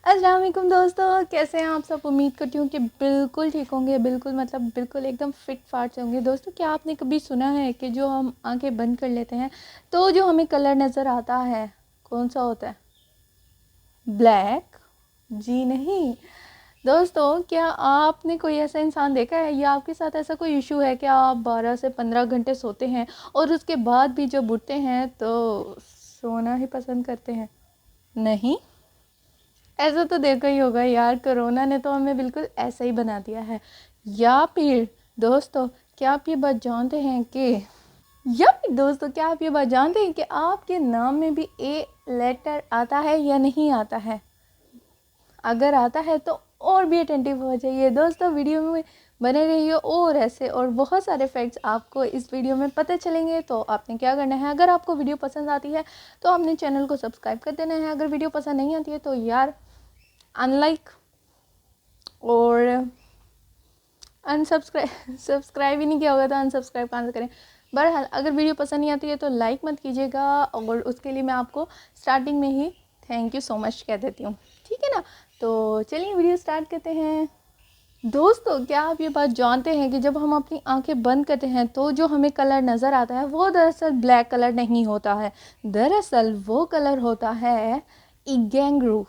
अस्सलाम वालेकुम दोस्तों, कैसे हैं आप सब। उम्मीद करती हूँ कि बिल्कुल ठीक होंगे। बिल्कुल एकदम फिट फाट से होंगे। दोस्तों, क्या आपने कभी सुना है कि जो हम आंखें बंद कर लेते हैं तो जो हमें कलर नज़र आता है कौन सा होता है? ब्लैक? जी नहीं दोस्तों, क्या आपने कोई ऐसा इंसान देखा है या आपके साथ ऐसा कोई इशू है कि आप 12 से 15 घंटे सोते हैं और उसके बाद भी जब उठते हैं तो सोना ही पसंद करते हैं? नहीं, ऐसा तो देखा ही होगा यार, कोरोना ने तो हमें बिल्कुल ऐसा ही बना दिया है। या फिर दोस्तों, क्या आप ये बात जानते हैं कि क्या आप ये बात जानते हैं कि आपके नाम में भी ए लेटर आता है या नहीं आता है? अगर आता है तो और भी अटेंटिव हो जाइए दोस्तों, वीडियो में बने रहिए और ऐसे और बहुत सारे फैक्ट्स आपको इस वीडियो में पता चलेंगे। तो आपने क्या करना है, अगर आपको वीडियो पसंद आती है तो आपने चैनल को सब्सक्राइब कर देना है। अगर वीडियो पसंद नहीं आती है तो यार अनलाइक और अनसब्सक्राइब सब्सक्राइब ही नहीं किया होगा तो अनसब्सक्राइब कहाँ से करें। बहरहाल, अगर वीडियो पसंद नहीं आती है तो लाइक मत कीजिएगा और उसके लिए मैं आपको स्टार्टिंग में ही थैंक यू सो मच कह देती हूँ, ठीक है ना। तो चलिए वीडियो स्टार्ट करते हैं। दोस्तों, क्या आप ये बात जानते हैं कि जब हम अपनी आंखें बंद करते हैं तो जो हमें कलर नज़र आता है वो दरअसल ब्लैक कलर नहीं होता है। दरअसल वो कलर होता है इगैंग्रू।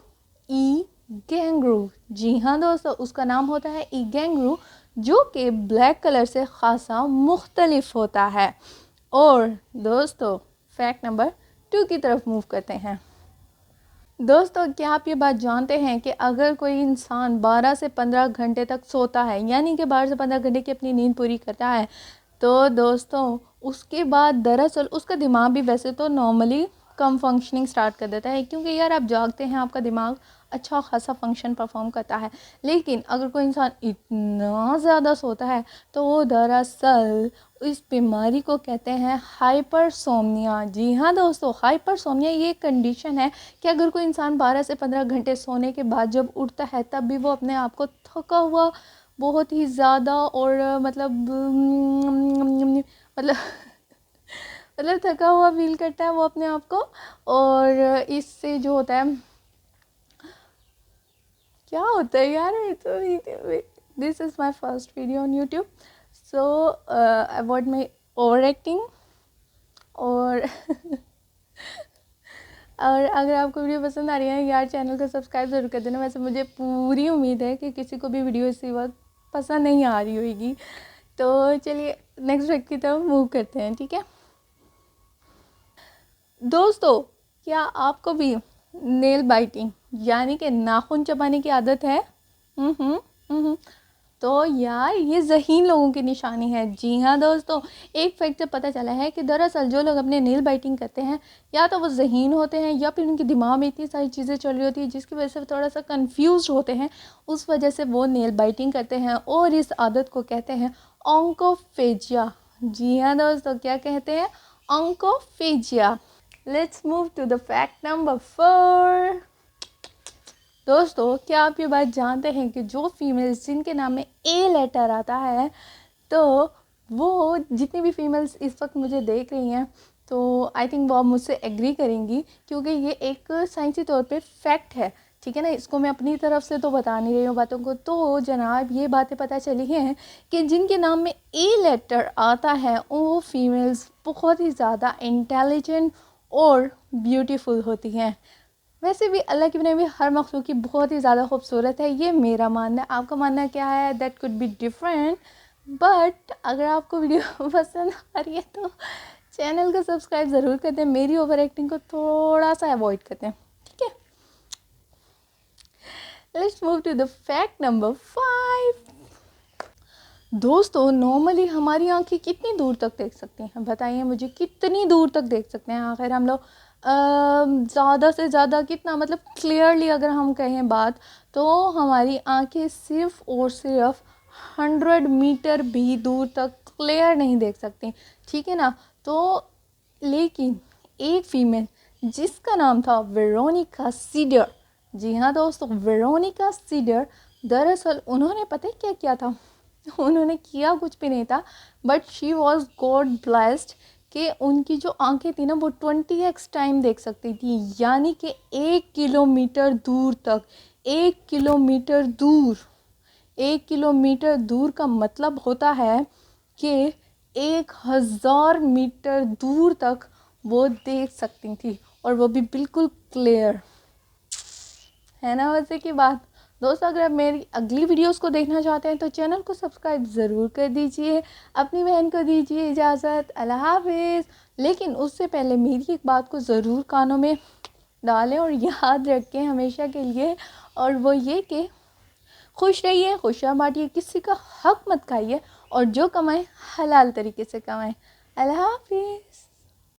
ई गैंग्रू, जी हाँ दोस्तों, उसका नाम होता है इगैंग्रू, जो कि ब्लैक कलर से ख़ासा मुख्तलिफ होता है। और दोस्तों, फैक्ट नंबर 2 की तरफ मूव करते हैं। दोस्तों, क्या आप ये बात जानते हैं कि अगर कोई इंसान 12 से 15 घंटे तक सोता है, यानी कि 12 से 15 घंटे की अपनी नींद पूरी करता है, तो दोस्तों उसके बाद दरअसल उसका दिमाग भी वैसे तो नॉर्मली कम फंक्शनिंग स्टार्ट कर देता है, क्योंकि यार आप जागते हैं, आपका दिमाग अच्छा खासा फंक्शन परफॉर्म करता है। लेकिन अगर कोई इंसान इतना ज़्यादा सोता है तो वो दरअसल इस बीमारी को कहते हैं हाइपरसोमनिया। जी हाँ दोस्तों, हाइपरसोमनिया ये कंडीशन है कि अगर कोई इंसान 12 से 15 घंटे सोने के बाद जब उठता है तब भी वो अपने आप को थका हुआ बहुत ही ज़्यादा और मतलब मतलब थका हुआ फील करता है वो अपने आप को। और इससे जो होता है, क्या होता है यार, तो this is my first video on YouTube, so avoid my over acting. और और अगर आपको वीडियो पसंद आ रही है यार, चैनल को सब्सक्राइब ज़रूर कर देना। वैसे मुझे पूरी उम्मीद है कि किसी को भी वीडियो इसी वक्त पसंद नहीं आ रही होगी। तो चलिए नेक्स्ट वीक की तरफ मूव करते हैं, ठीक है दोस्तों। क्या आपको भी नेल बाइटिंग यानी कि नाखून चबाने की आदत है? हम्म। तो यार ये ज़हीन लोगों की निशानी है। जी हाँ दोस्तों, एक फैक्ट से पता चला है कि दरअसल जो लोग अपने नेल बाइटिंग करते हैं या तो वो ज़हीन होते हैं या फिर उनके दिमाग में इतनी सारी चीज़ें चल रही होती है जिसकी वजह से थोड़ा सा कंफ्यूज होते हैं, उस वजह से वो नेल बाइटिंग करते हैं और इस आदत को कहते हैं ऑन्कोफेजिया। जी हाँ दोस्तों, क्या कहते हैं? Onychophagia. Let's move to the fact number 4। दोस्तों, क्या आप ये बात जानते हैं कि जो फीमेल्स जिनके नाम में ए लेटर आता है, तो वो जितनी भी फीमेल्स इस वक्त मुझे देख रही हैं तो आई थिंक वो आप मुझसे एग्री करेंगी, क्योंकि ये एक साइंसी तौर पे फैक्ट है, ठीक है ना। इसको मैं अपनी तरफ से तो बता नहीं रही हूँ बातों को। तो जनाब ये बातें पता चली हैं कि जिनके नाम में ए लेटर आता है वो फीमेल्स बहुत ही ज़्यादा इंटेलिजेंट और ब्यूटीफुल होती हैं। वैसे भी अल्लाह की बनाई हुई हर मखलूक की बहुत ही ज़्यादा खूबसूरत है, ये मेरा मानना है। आपका मानना क्या है? That could be different, but अगर आपको वीडियो पसंद आ रही है तो चैनल को सब्सक्राइब ज़रूर कर दें, मेरी ओवर एक्टिंग को थोड़ा सा अवॉइड करते हैं, ठीक है। Let's move to the fact number 5। दोस्तों, नॉर्मली हमारी आंखें कितनी दूर तक देख सकती हैं? बताइए मुझे, कितनी दूर तक देख सकते हैं आखिर हम लोग? ज़्यादा से ज़्यादा कितना, मतलब क्लियरली अगर हम कहें बात, तो हमारी आंखें सिर्फ और सिर्फ 100 मीटर भी दूर तक क्लियर नहीं देख सकती, ठीक है ना। तो लेकिन एक फीमेल जिसका नाम था वेरोनिका सीडर, जी हाँ दोस्तों, वेरोनिका सीडर, दरअसल उन्होंने पता है क्या किया था? उन्होंने किया कुछ भी नहीं था, but she was God blessed कि उनकी जो आंखें थी ना वो 20x टाइम देख सकती थी, यानी कि 1 किलोमीटर दूर तक, 1 किलोमीटर दूर, 1 किलोमीटर दूर का मतलब होता है कि 1000 मीटर दूर तक वो देख सकती थी, और वो भी बिल्कुल क्लियर। है ना वैसे की बात। दोस्तों अगर आप मेरी अगली वीडियोस को देखना चाहते हैं तो चैनल को सब्सक्राइब ज़रूर कर दीजिए। अपनी बहन को दीजिए इजाज़त, अल्लाह हाफिज़। लेकिन उससे पहले मेरी एक बात को ज़रूर कानों में डालें और याद रखें हमेशा के लिए, और वो ये कि खुश रहिए, खुशियाँ बांटिए, किसी का हक मत खाइए, और जो कमाएं हलाल तरीके से कमाएं। अल्लाह हाफिज़।